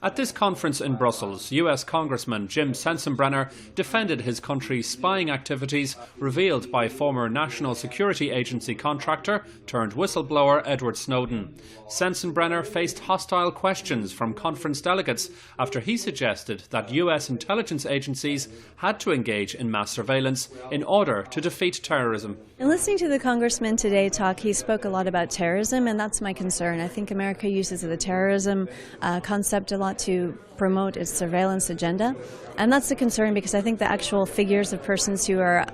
At this conference in Brussels, US Congressman Jim Sensenbrenner defended his country's spying activities revealed by former National Security Agency contractor turned whistleblower Edward Snowden. Sensenbrenner faced hostile questions from conference delegates after he suggested that US intelligence agencies had to engage in mass surveillance in order to defeat terrorism. In listening to the congressman today talk, he spoke a lot about terrorism, and that's my concern. I think America uses the terrorism concept a lot to promote its surveillance agenda, and that's the concern, because I think the actual figures of persons who are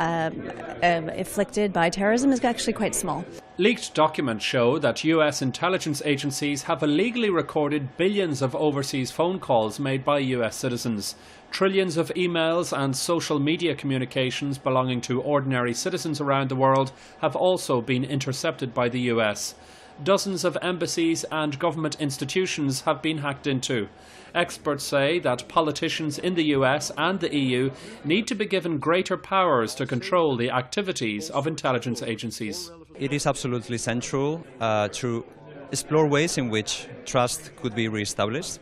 afflicted by terrorism is actually quite small. Leaked documents show that US intelligence agencies have illegally recorded billions of overseas phone calls made by US citizens. Trillions of emails and social media communications belonging to ordinary citizens around the world have also been intercepted by the US. Dozens of embassies and government institutions have been hacked into. Experts say that politicians in the US and the EU need to be given greater powers to control the activities of intelligence agencies. It is absolutely central to explore ways in which trust could be re-established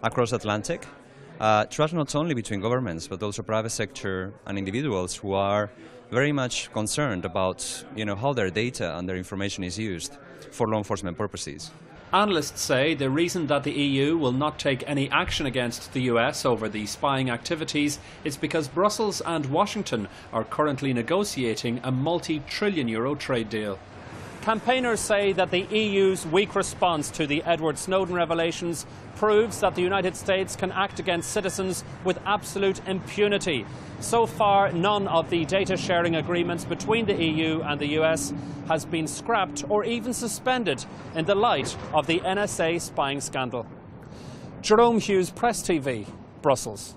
across Atlantic. Trust not only between governments, but also private sector and individuals who are very much concerned about how their data and their information is used for law enforcement purposes. Analysts say the reason that the EU will not take any action against the US over the spying activities is because Brussels and Washington are currently negotiating a multi-trillion euro trade deal. Campaigners say that the EU's weak response to the Edward Snowden revelations proves that the United States can act against citizens with absolute impunity. So far, none of the data sharing agreements between the EU and the US has been scrapped or even suspended in the light of the NSA spying scandal. Jerome Hughes, Press TV, Brussels.